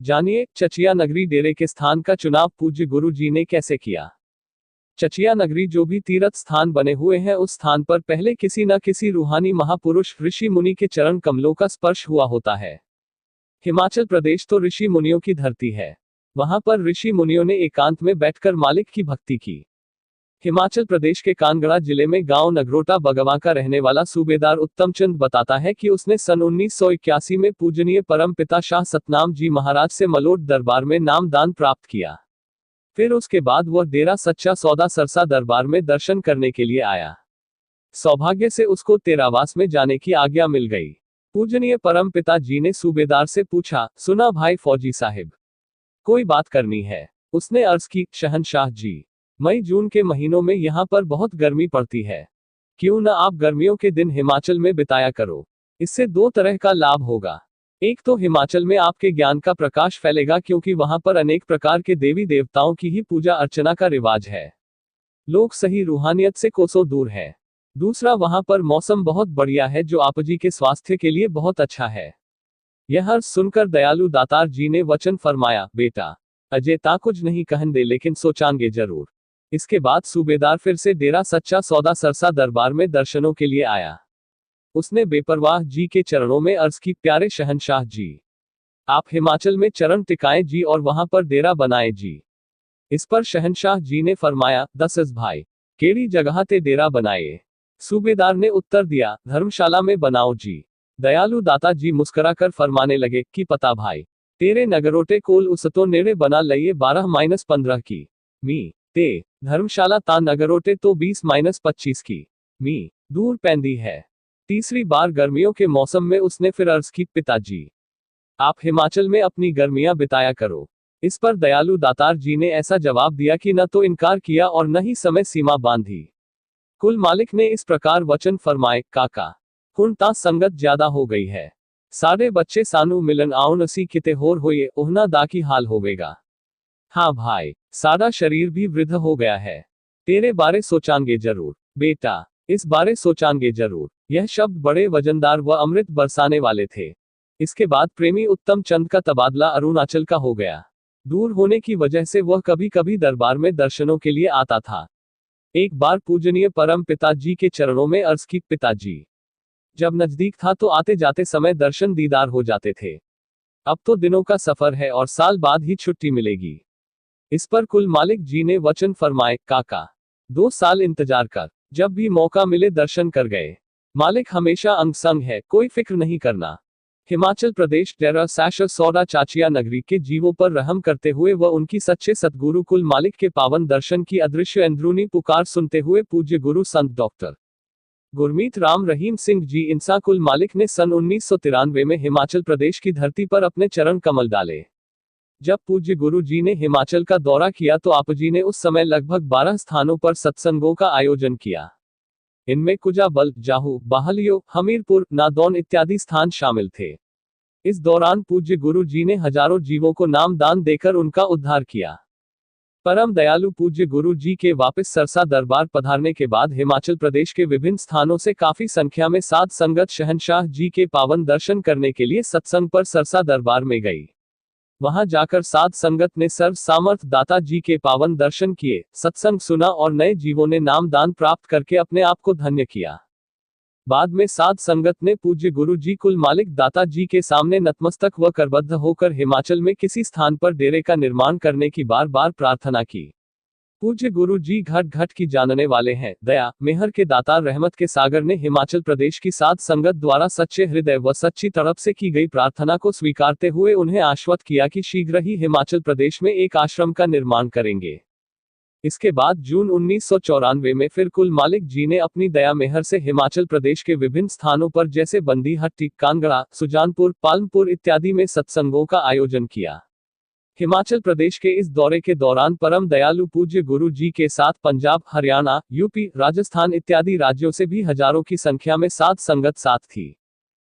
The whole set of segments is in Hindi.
जानिए चचिया नगरी डेरे के स्थान का चुनाव पूज्य गुरु जी ने कैसे किया। चचिया नगरी जो भी तीर्थ स्थान बने हुए हैं उस स्थान पर पहले किसी न किसी रूहानी महापुरुष ऋषि मुनि के चरण कमलों का स्पर्श हुआ होता है। हिमाचल प्रदेश तो ऋषि मुनियों की धरती है। वहां पर ऋषि मुनियों ने एकांत में बैठकर मालिक की भक्ति की। हिमाचल प्रदेश के कांगड़ा जिले में गांव नगरोटा बगवा का रहने वाला सूबेदार उत्तम चंद बताता है कि उसने सन 1981 में पूजनीय परम पिता शाह सतनाम जी महाराज से मलोट दरबार में नामदान प्राप्त किया। फिर उसके बाद वह डेरा सच्चा सौदा सरसा दरबार में दर्शन करने के लिए आया। सौभाग्य से उसको तेरावास में जाने की आज्ञा मिल गई। पूजनीय परम पिता जी ने सूबेदार से पूछा, सुना भाई फौजी साहिब, कोई बात करनी है। उसने अर्ज की, शहनशाह जी, मई जून के महीनों में यहाँ पर बहुत गर्मी पड़ती है, क्यों न आप गर्मियों के दिन हिमाचल में बिताया करो। इससे दो तरह का लाभ होगा। एक तो हिमाचल में आपके ज्ञान का प्रकाश फैलेगा क्योंकि वहां पर अनेक प्रकार के देवी देवताओं की ही पूजा अर्चना का रिवाज है। लोग सही रूहानियत से कोसों दूर है। दूसरा, वहां पर मौसम बहुत बढ़िया है जो आप जी के स्वास्थ्य के लिए बहुत अच्छा है। यह अर्ज सुनकर दयालु दातार जी ने वचन फरमाया, बेटा अजय ता कुछ नहीं कहन दे लेकिन सोचांगे जरूर। इसके बाद सूबेदार फिर से डेरा सच्चा सौदा सरसा दरबार में दर्शनों के लिए आया। उसने बेपरवाह जी के चरणों में अर्ज की, प्यारे शहनशाह जी, आप हिमाचल में चरण टिकाएं जी और वहां पर डेरा बनाएं जी। इस पर शहनशाह जी ने फरमाया, दस भाई केड़ी जगह ते डेरा बनाए। सूबेदार ने उत्तर दिया, धर्मशाला में बनाओ जी। दयालु दाता जी मुस्कुराकर फरमाने लगे कि पता भाई तेरे नगरोटे कोल उसतो नेड़े बना लइए 12-15 की मी ते धर्मशाला ता नगरोटे तो 20-25 की मी दूर पैंदी है। तीसरी बार गर्मियों के मौसम में उसने फिर अर्ज की, पिताजी आप हिमाचल में अपनी गर्मियां बिताया करो। इस पर दयालु दातार जी ने ऐसा जवाब दिया कि न तो इनकार किया और न ही समय सीमा बांधी। कुल मालिक ने इस प्रकार वचन फरमाए, काका हुण ता संगत ज्यादा हो गई है, सारे बच्चे सानू मिलन आउन असी किते होर होइए ओहना दा की हाल होवेगा। हाँ भाई, सारा शरीर भी वृद्ध हो गया है, तेरे बारे सोचांगे जरूर बेटा, इस बारे सोचांगे जरूर। यह शब्द बड़े वजनदार व अमृत बरसाने वाले थे। इसके बाद प्रेमी उत्तम चंद का तबादला अरुणाचल का हो गया। दूर होने की वजह से वह कभी कभी दरबार में दर्शनों के लिए आता था। एक बार पूजनीय परम पिताजी के चरणों में अर्ज की, पिताजी जब नजदीक था तो आते जाते समय दर्शन दीदार हो जाते थे। अब तो दिनों का सफर है और साल बाद ही छुट्टी मिलेगी। इस पर कुल मालिक जी ने वचन फरमाए, काका 2 साल इंतजार कर, जब भी मौका मिले दर्शन कर गए। मालिक हमेशा अंग संग है, कोई फिक्र नहीं करना। हिमाचल प्रदेश डेरा सैशर सौदा चाचिया नगरी के जीवों पर रहम करते हुए व उनकी सच्चे सतगुरु कुल मालिक के पावन दर्शन की अदृश्य अंदरूनी पुकार सुनते हुए पूज्य गुरु संत डॉक्टर गुरमीत राम रहीम सिंह जी इंसा कुल मालिक ने सन 1993 में हिमाचल प्रदेश की धरती पर अपने चरण कमल डाले। जब पूज्य गुरु जी ने हिमाचल का दौरा किया तो आप जी ने उस समय लगभग 12 स्थानों पर सत्संगों का आयोजन किया। इनमें कुजाबल, जाहू, बाहलियो, हमीरपुर, नादौन इत्यादि स्थान शामिल थे। इस दौरान पूज्य गुरु जी ने हजारों जीवों को नाम दान देकर उनका उद्धार किया। परम दयालु पूज्य गुरु जी के वापस सरसा दरबार पधारने के बाद हिमाचल प्रदेश के विभिन्न स्थानों से काफी संख्या में साध संगत शहनशाह जी के पावन दर्शन करने के लिए सत्संग पर सरसा दरबार में गई। वहां जाकर साध संगत ने सर्व सामर्थ दाता जी के पावन दर्शन किए, सत्संग सुना और नए जीवों ने नाम दान प्राप्त करके अपने आप को धन्य किया। बाद में साध संगत ने पूज्य गुरु जी कुल मालिक दाता जी के सामने नतमस्तक व करबद्ध होकर हिमाचल में किसी स्थान पर डेरे का निर्माण करने की बार बार प्रार्थना की। पूज्य गुरु जी घट घट की जानने वाले हैं, दया मेहर के दातार रहमत के सागर ने हिमाचल प्रदेश की साध संगत द्वारा सच्चे हृदय व सच्ची तड़प से की गई प्रार्थना को स्वीकारते हुए उन्हें आश्वस्त किया कि शीघ्र ही हिमाचल प्रदेश में एक आश्रम का निर्माण करेंगे। इसके बाद जून 1994 में फिर कुल मालिक जी ने अपनी दया मेहर से हिमाचल प्रदेश के विभिन्न स्थानों पर जैसे बंदी हट्टी, कांगड़ा, सुजानपुर, पालमपुर इत्यादि में सत्संगों का आयोजन किया। हिमाचल प्रदेश के इस दौरे के दौरान परम दयालु पूज्य गुरु जी के साथ पंजाब, हरियाणा, यूपी, राजस्थान इत्यादि राज्यों से भी हजारों की संख्या में साध संगत साथ थी।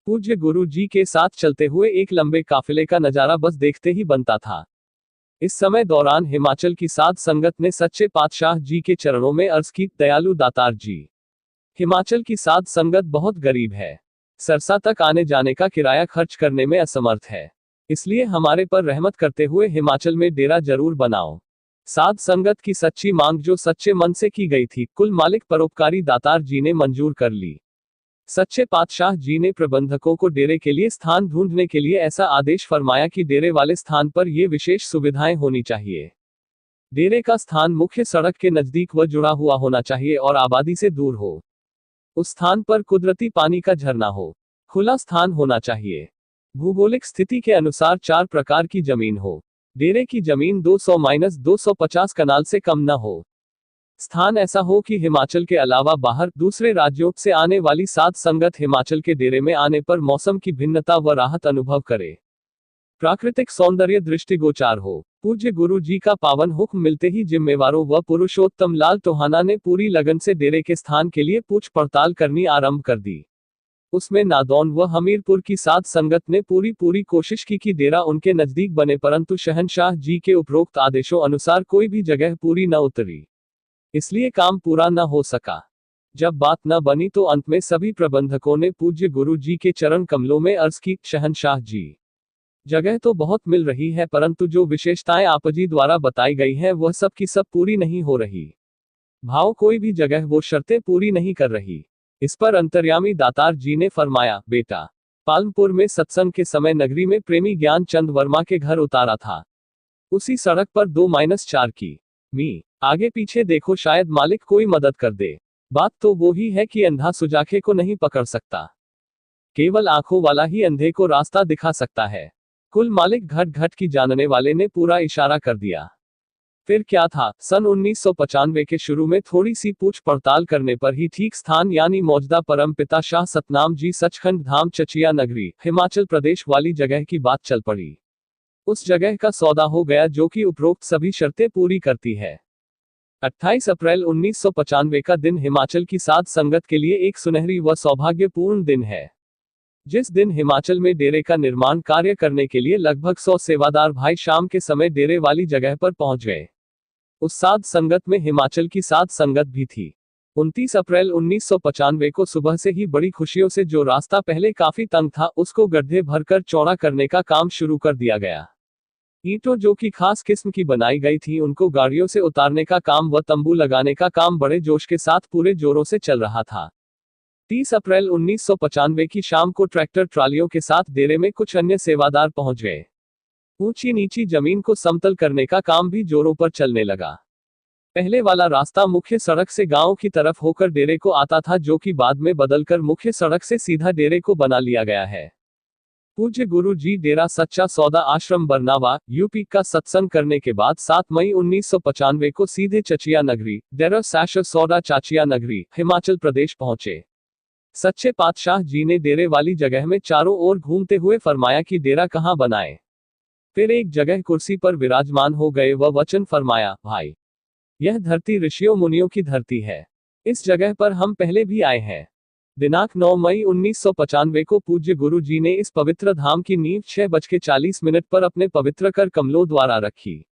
पूज्य गुरु जी के साथ चलते हुए एक लंबे काफिले का नजारा बस देखते ही बनता था। इस समय दौरान हिमाचल की साध संगत ने सच्चे पातशाह जी के चरणों में अर्ज की, दयालु दातार जी, हिमाचल की साध संगत बहुत गरीब है, सरसा तक आने जाने का किराया खर्च करने में असमर्थ है। इसलिए हमारे पर रहमत करते हुए हिमाचल में डेरा जरूर बनाओ। साध संगत की सच्ची मांग जो सच्चे मन से की गई थी, कुल मालिक परोपकारी दातार जी ने मंजूर कर ली। सच्चे पातशाह जी ने प्रबंधकों को डेरे के लिए स्थान ढूंढने के लिए ऐसा आदेश फरमाया कि डेरे वाले स्थान पर ये विशेष सुविधाएं होनी चाहिए। डेरे का स्थान मुख्य सड़क के नजदीक व जुड़ा हुआ होना चाहिए और आबादी से दूर हो। उस स्थान पर कुदरती पानी का झरना हो। खुला स्थान होना चाहिए। भूगोलिक स्थिति के अनुसार 4 प्रकार की जमीन हो। डेरे की जमीन 200-250 कनाल से कम न हो। स्थान ऐसा हो कि हिमाचल के अलावा बाहर दूसरे राज्यों से आने वाली साध संगत हिमाचल के डेरे में आने पर मौसम की भिन्नता व राहत अनुभव करे। प्राकृतिक सौंदर्य दृष्टिगोचर हो। पूज्य गुरु जी का पावन हुक्म मिलते ही जिम्मेवारों व पुरुषोत्तम लाल टोहाना ने पूरी लगन से डेरे के स्थान के लिए पूछ पड़ताल करनी आरंभ कर दी। उसमें नादौन व हमीरपुर की साध संगत ने पूरी कोशिश की कि डेरा उनके नजदीक बने, परंतु शहंशाह जी के उपरोक्त आदेशों अनुसार कोई भी जगह पूरी न उतरी। इसलिए काम पूरा न हो सका। जब बात न बनी तो अंत में सभी प्रबंधकों ने पूज्य गुरु जी के चरण कमलों में अर्ज की, शहंशाह जी, जगह तो बहुत मिल रही है, परंतु जो विशेषताएं आप जी द्वारा बताई गई हैं वह सब की सब पूरी नहीं हो रही। भाव कोई भी जगह वो शर्तें पूरी नहीं कर रही। इस पर अंतर्यामी दातार जी ने फरमाया, बेटा, पालमपुर में सत्संग के समय नगरी में प्रेमी ज्ञान चंद वर्मा के घर उतारा था। उसी सड़क पर 2-4 की आगे पीछे देखो, शायद मालिक कोई मदद कर दे। बात तो वो ही है कि अंधा सुजाखे को नहीं पकड़ सकता, केवल आंखों वाला ही अंधे को रास्ता दिखा सकता है। कुल मालिक घट घट की जानने वाले ने पूरा इशारा कर दिया। फिर क्या था, सन 1995 के शुरू में थोड़ी सी पूछ पड़ताल करने पर ही ठीक स्थान यानी मौजूदा परम पिता शाह सतनाम जी सचखंड धाम चचिया नगरी हिमाचल प्रदेश वाली जगह की बात चल पड़ी। उस जगह का सौदा हो गया जो कि उपरोक्त सभी शर्तें पूरी करती है। 28 अप्रैल 1995 का दिन हिमाचल की साध संगत के लिए एक सुनहरी व सौभाग्यपूर्ण दिन है। जिस दिन हिमाचल में डेरे का निर्माण कार्य करने के लिए लगभग 100 सेवादार भाई शाम के समय डेरे वाली जगह पर पहुंच गए। उस साध संगत में हिमाचल की साध संगत भी थी। 29 अप्रैल 1995 को सुबह से ही बड़ी खुशियों से जो रास्ता पहले काफी तंग था उसको गड्ढे भरकर चौड़ा करने का काम शुरू कर दिया गया। ईंटों जो कि खास किस्म की बनाई गई थी उनको गाड़ियों से उतारने का काम व तंबू लगाने का काम बड़े जोश के साथ पूरे जोरों से चल रहा था। 30 अप्रैल 1995 की शाम को ट्रैक्टर ट्रालियों के साथ डेरे में कुछ अन्य सेवादार पहुंच गए। ऊंची नीची जमीन को समतल करने का काम भी जोरों पर चलने लगा। पहले वाला रास्ता मुख्य सड़क से गांव की तरफ होकर डेरे को आता था, जो कि बाद में बदलकर मुख्य सड़क से सीधा डेरे को बना लिया गया है। पूज्य गुरु जी डेरा सच्चा सौदा आश्रम बरनावा यूपी का सत्संग करने के बाद 7 मई 1995 को सीधे चचिया नगरी डेरा सैश सौदा चाचिया नगरी हिमाचल प्रदेश पहुंचे। सच्चे पातशाह जी ने डेरे वाली जगह में चारों ओर घूमते हुए फरमाया कि डेरा कहाँ बनाए। फिर एक जगह कुर्सी पर विराजमान हो गए व वचन फरमाया, भाई, यह धरती ऋषियों मुनियों की धरती है। इस जगह पर हम पहले भी आए हैं। दिनांक 9 मई 1995 को पूज्य गुरु जी ने इस पवित्र धाम की नींव 6:40 पर अपने पवित्र कर कमलों द्वारा रखी।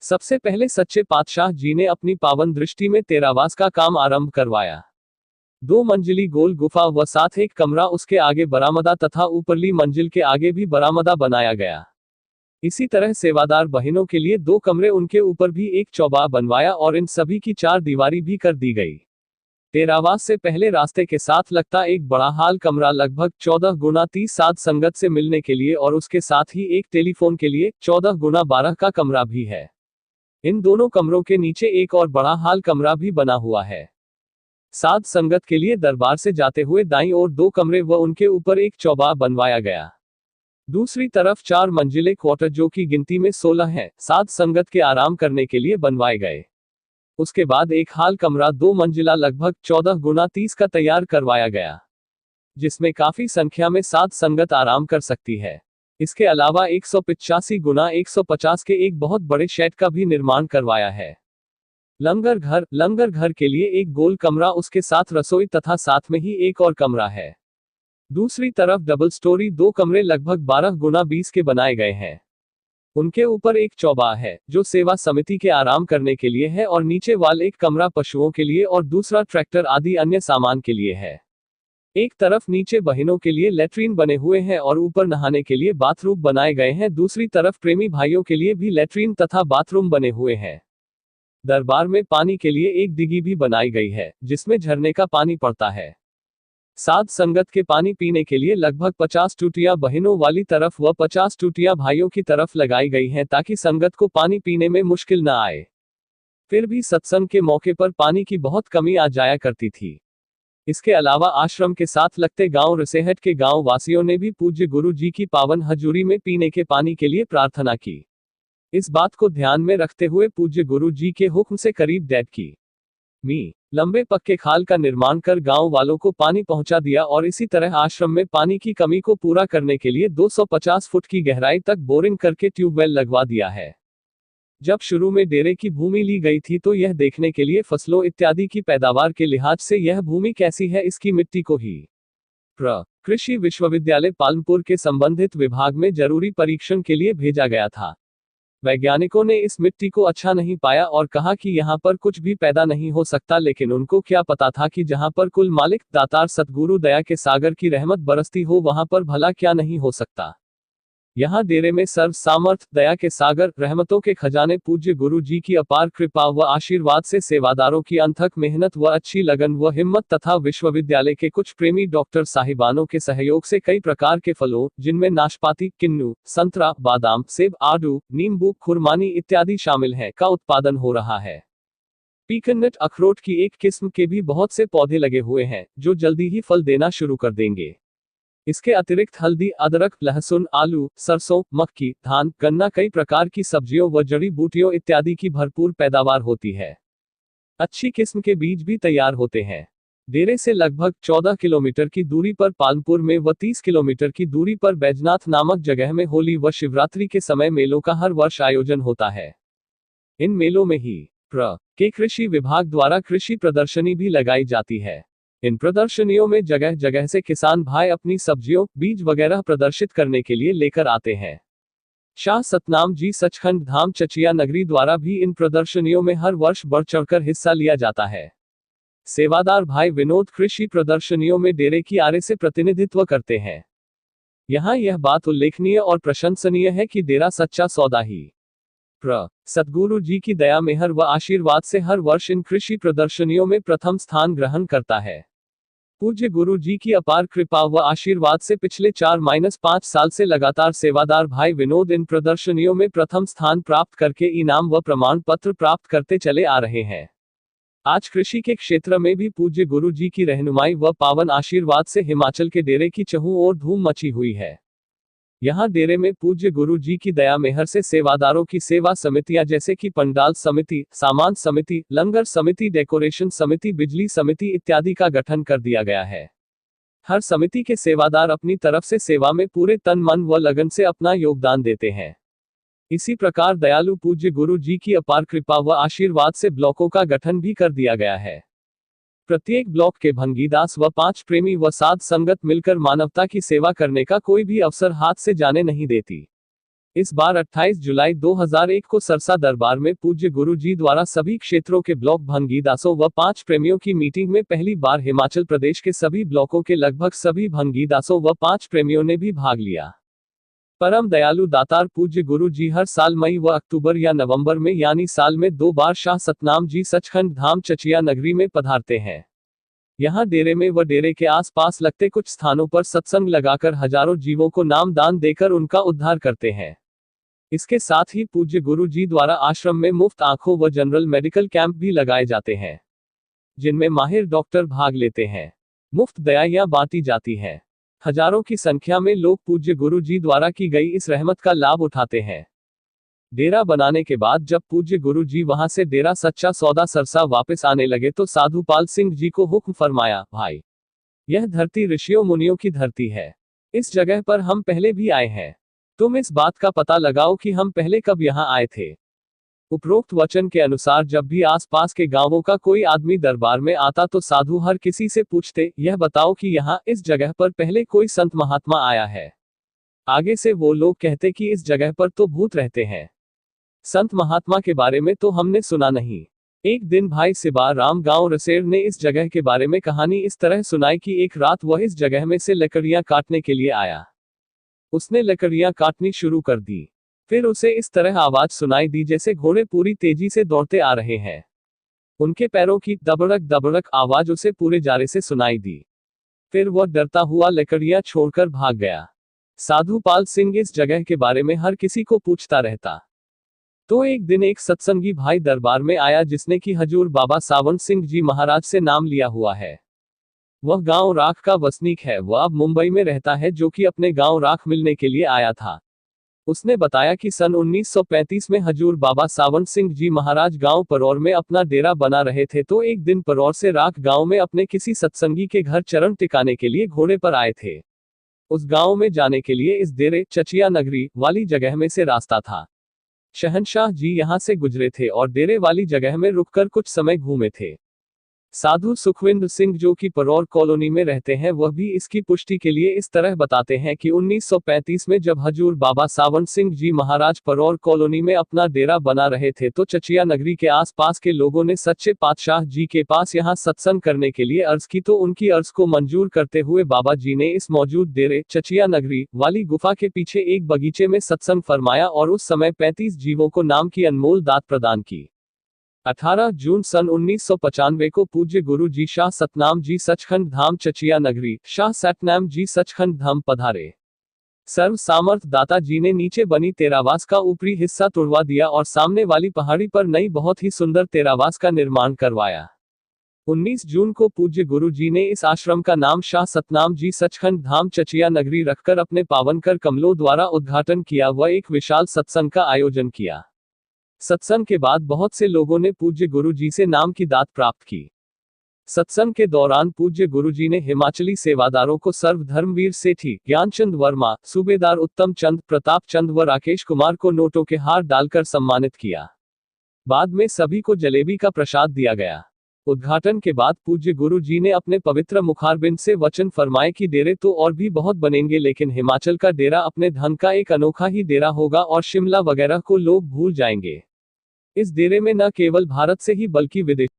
सबसे पहले सच्चे पातशाह जी ने अपनी पावन दृष्टि में तेरावास का काम आरंभ करवाया। 2 मंजिली गोल गुफा व साथ एक कमरा उसके आगे बरामदा तथा ऊपरली मंजिल के आगे भी बरामदा बनाया गया। इसी तरह सेवादार बहनों के लिए 2 कमरे, उनके ऊपर भी एक चौबाह बनवाया और इन सभी की 4 दीवारी भी कर दी गई। तेरावास से पहले रास्ते के साथ लगता एक बड़ा हाल कमरा लगभग 14x30 साध संगत से मिलने के लिए और उसके साथ ही एक टेलीफोन के लिए 14x12 का कमरा भी है। इन दोनों कमरों के नीचे एक और बड़ा हाल कमरा भी बना हुआ है। साध संगत के लिए दरबार से जाते हुए दाईं ओर 2 कमरे व उनके ऊपर एक चौबाह बनवाया गया। दूसरी तरफ 4 मंजिले क्वार्टर जो की गिनती में 16 है, साध संगत के आराम करने के लिए बनवाए गए। उसके बाद एक हाल कमरा 2 मंजिला लगभग 14x30 का तैयार करवाया गया, जिसमें काफी संख्या में साध संगत आराम कर सकती है। इसके अलावा 185x150 के एक बहुत बड़े शेड का भी निर्माण करवाया है। लंगर घर के लिए एक गोल कमरा, उसके साथ रसोई तथा साथ में ही एक और कमरा है। दूसरी तरफ डबल स्टोरी 2 कमरे लगभग 12x20 के बनाए गए हैं। उनके ऊपर एक चौबाह है जो सेवा समिति के आराम करने के लिए है और नीचे वाल एक कमरा पशुओं के लिए और दूसरा ट्रैक्टर आदि अन्य सामान के लिए है। एक तरफ नीचे बहनों के लिए लेट्रिन बने हुए हैं और ऊपर नहाने के लिए बाथरूम बनाए गए हैं, दूसरी तरफ प्रेमी भाइयों के लिए भी लेट्रिन तथा बाथरूम बने हुए हैं। दरबार में पानी के लिए एक डिगी भी बनाई गई है, जिसमें झरने का पानी पड़ता है। साध संगत के पानी पीने के लिए लगभग 50 टूटियां बहनों वाली तरफ व 50 टूटियां भाइयों की तरफ लगाई गई हैं, ताकि संगत को पानी पीने में मुश्किल न आए। फिर भी सत्संग के मौके पर पानी की बहुत कमी आ जाया करती थी। इसके अलावा आश्रम के साथ लगते गांव रसेहट के गांव वासियों ने भी पूज्य गुरु जी की पावन हजूरी में पीने के पानी के लिए प्रार्थना की। इस बात को ध्यान में रखते हुए पूज्य गुरु जी के हुक्म से करीब 1.5 मी लंबे पक्के खाल का निर्माण कर गांव वालों को पानी पहुंचा दिया और इसी तरह आश्रम में पानी की कमी को पूरा करने के लिए 250 फुट की गहराई तक बोरिंग करके ट्यूबवेल लगवा दिया है। जब शुरू में डेरे की भूमि ली गई थी तो यह देखने के लिए फसलों इत्यादि की पैदावार के लिहाज से यह भूमि कैसी है, इसकी मिट्टी को ही कृषि विश्वविद्यालय पालमपुर के संबंधित विभाग में जरूरी परीक्षण के लिए भेजा गया था। वैज्ञानिकों ने इस मिट्टी को अच्छा नहीं पाया और कहा कि यहाँ पर कुछ भी पैदा नहीं हो सकता, लेकिन उनको क्या पता था कि जहाँ पर कुल मालिक दातार सतगुरु दया के सागर की रहमत बरसती हो, वहां पर भला क्या नहीं हो सकता। यहाँ डेरे में सर्व सामर्थ दया के सागर रहमतों के खजाने पूज्य गुरु जी की अपार कृपा व आशीर्वाद से सेवादारों की अनथक मेहनत व अच्छी लगन व हिम्मत तथा विश्वविद्यालय के कुछ प्रेमी डॉक्टर साहिबानों के सहयोग से कई प्रकार के फलों, जिनमें नाशपाती, किन्नू, संतरा, बादाम, सेब, आड़ू, नींबू, खुरमानी इत्यादि शामिल है, का उत्पादन हो रहा है। पीकनट अखरोट की एक किस्म के भी बहुत से पौधे लगे हुए हैं, जो जल्दी ही फल देना शुरू कर देंगे। इसके अतिरिक्त हल्दी, अदरक, लहसुन, आलू, सरसों, मक्की, धान, गन्ना, कई प्रकार की सब्जियों व जड़ी बूटियों इत्यादि की भरपूर पैदावार होती है। अच्छी किस्म के बीज भी तैयार होते हैं। डेरे से लगभग 14 किलोमीटर की दूरी पर पालमपुर में व 30 किलोमीटर की दूरी पर बैजनाथ नामक जगह में होली व शिवरात्रि के समय मेलों का हर वर्ष आयोजन होता है। इन मेलों में ही के कृषि विभाग द्वारा कृषि प्रदर्शनी भी लगाई जाती है। इन प्रदर्शनियों में जगह जगह से किसान भाई अपनी सब्जियों, बीज वगैरह प्रदर्शित करने के लिए लेकर आते हैं। शाह सतनाम जी सचखंड धाम चचिया नगरी द्वारा भी इन प्रदर्शनियों में हर वर्ष बढ़ चढ़कर हिस्सा लिया जाता है। सेवादार भाई विनोद कृषि प्रदर्शनियों में डेरे की आरे से प्रतिनिधित्व करते हैं। यहाँ यह बात उल्लेखनीय और प्रशंसनीय है कि डेरा सच्चा सौदा ही सतगुरु जी की दया मेहर व आशीर्वाद से हर वर्ष इन कृषि प्रदर्शनियों में प्रथम स्थान ग्रहण करता है। पूज्य गुरु जी की अपार कृपा व आशीर्वाद से पिछले 4-5 साल से लगातार सेवादार भाई विनोद इन प्रदर्शनियों में प्रथम स्थान प्राप्त करके इनाम व प्रमाण पत्र प्राप्त करते चले आ रहे हैं। आज कृषि के क्षेत्र में भी पूज्य गुरु जी की रहनुमाई व पावन आशीर्वाद से हिमाचल के डेरे की चहुं ओर धूम मची हुई है। यहाँ डेरे में पूज्य गुरु जी की दया मेहर से सेवादारों की सेवा समितियां जैसे कि पंडाल समिति, सामान समिति, लंगर समिति, डेकोरेशन समिति, बिजली समिति इत्यादि का गठन कर दिया गया है। हर समिति के सेवादार अपनी तरफ से सेवा में पूरे तन मन व लगन से अपना योगदान देते हैं। इसी प्रकार दयालु पूज्य गुरु जी की अपार कृपा व आशीर्वाद से ब्लॉकों का गठन भी कर दिया गया है। प्रत्येक ब्लॉक के भंगीदास व 5 प्रेमी व साध संगत मिलकर मानवता की सेवा करने का कोई भी अवसर हाथ से जाने नहीं देती। इस बार 28 जुलाई 2001 को सरसा दरबार में पूज्य गुरु जी द्वारा सभी क्षेत्रों के ब्लॉक भंगीदासों व 5 प्रेमियों की मीटिंग में पहली बार हिमाचल प्रदेश के सभी ब्लॉकों के लगभग सभी भंगीदासों व 5 प्रेमियों ने भी भाग लिया। परम दयालु दातार पूज्य गुरु जी हर साल मई व अक्टूबर या नवंबर में यानी साल में 2 बार शाह सतनाम जी सचखंड धाम चचिया नगरी में पधारते हैं। यहाँ डेरे में व डेरे के आसपास लगते कुछ स्थानों पर सत्संग लगाकर हजारों जीवों को नाम दान देकर उनका उद्धार करते हैं। इसके साथ ही पूज्य गुरु जी द्वारा आश्रम में मुफ्त आंखों व जनरल मेडिकल कैंप भी लगाए जाते हैं, जिनमें माहिर डॉक्टर भाग लेते हैं। मुफ्त दवाइयां बांटी जाती हैं। हजारों की संख्या में लोग पूज्य गुरु जी द्वारा की गई इस रहमत का लाभ उठाते हैं। डेरा बनाने के बाद जब पूज्य गुरु जी वहां से डेरा सच्चा सौदा सरसा वापस आने लगे तो साधुपाल सिंह जी को हुक्म फरमाया, भाई, यह धरती ऋषियों मुनियों की धरती है। इस जगह पर हम पहले भी आए हैं। तुम इस बात का पता लगाओ कि हम पहले कब यहाँ आए थे। उपरोक्त वचन के अनुसार जब भी आसपास के गांवों का कोई आदमी दरबार में आता तो साधु हर किसी से पूछते, यह बताओ कि यहाँ इस जगह पर पहले कोई संत महात्मा आया है। आगे से वो लोग कहते कि इस जगह पर तो भूत रहते हैं, संत महात्मा के बारे में तो हमने सुना नहीं। एक दिन भाई सिबा राम गांव रसेड़ ने इस जगह के बारे में कहानी इस तरह सुनाई कि एक रात वह इस जगह में से लकड़ियां काटने के लिए आया। उसने लकड़ियां काटनी शुरू कर दी। फिर उसे इस तरह आवाज सुनाई दी जैसे घोड़े पूरी तेजी से दौड़ते आ रहे हैं। उनके पैरों की दबड़क दबड़क आवाज उसे पूरे जारे से सुनाई दी। फिर वह डरता हुआ लकड़ियां छोड़कर भाग गया। साधु पाल सिंह इस जगह के बारे में हर किसी को पूछता रहता। तो एक दिन एक सत्संगी भाई दरबार में आया जिसने कि हजूर बाबा सावन सिंह जी महाराज से नाम लिया हुआ है। वह गांव राख का वसनीक है। वह अब मुंबई में रहता है, जो कि अपने गांव राख मिलने के लिए आया था। उसने बताया कि सन 1935 में हजूर बाबा सावन सिंह जी महाराज गांव परौर में अपना डेरा बना रहे थे, तो एक दिन परौर से राख गांव में अपने किसी सत्संगी के घर चरण टिकाने के लिए घोड़े पर आए थे। उस गांव में जाने के लिए इस डेरे चचिया नगरी वाली जगह में से रास्ता था। शहंशाह जी यहां से गुजरे थे और डेरे वाली जगह में रुककर कुछ समय घूमे थे। साधु सुखविंद्र सिंह जो कि परौर कॉलोनी में रहते हैं, वह भी इसकी पुष्टि के लिए इस तरह बताते हैं कि 1935 में जब हजूर बाबा सावन सिंह जी महाराज परौर कॉलोनी में अपना डेरा बना रहे थे, तो चचिया नगरी के आसपास के लोगों ने सच्चे पातशाह जी के पास यहां सत्संग करने के लिए अर्ज की। तो उनकी अर्ज को मंजूर करते हुए बाबा जी ने इस मौजूद डेरे चचिया नगरी वाली गुफा के पीछे एक बगीचे में सत्संग फरमाया और उस समय 35 जीवों को नाम की अनमोल दात प्रदान की। 18 जून सन 1995 को पूज्य गुरु जी शाह सतनाम जी सचखंड धाम चचिया नगरी शाह सतनाम जी सचखंड धाम पधारे। सर्व सामर्थ दाता जी ने नीचे बनी तेरावास का ऊपरी हिस्सा तोड़वा दिया और सामने वाली पहाड़ी पर नई बहुत ही सुंदर तेरावास का निर्माण करवाया। 19 जून को पूज्य गुरु जी ने इस आश्रम का नाम शाह सतनाम जी सचखंड धाम चचिया नगरी रखकर अपने पावनकर कमलों द्वारा उद्घाटन किया व एक विशाल सत्संग का आयोजन किया। सत्संग के बाद बहुत से लोगों ने पूज्य गुरु जी से नाम की दात प्राप्त की। सत्संग के दौरान पूज्य गुरु जी ने हिमाचली सेवादारों को सर्व धर्मवीर सेठी ज्ञानचंद वर्मा, सूबेदार उत्तम चंद, प्रताप चंद व राकेश कुमार को नोटों के हार डालकर सम्मानित किया। बाद में सभी को जलेबी का प्रसाद दिया गया। उद्घाटन के बाद पूज्य गुरु जी ने अपने पवित्र मुखारबिंद से वचन फरमाए कि डेरे तो और भी बहुत बनेंगे, लेकिन हिमाचल का डेरा अपने धन का एक अनोखा ही डेरा होगा और शिमला वगैरह को लोग भूल जाएंगे। इस डेरे में न केवल भारत से ही बल्कि विदेश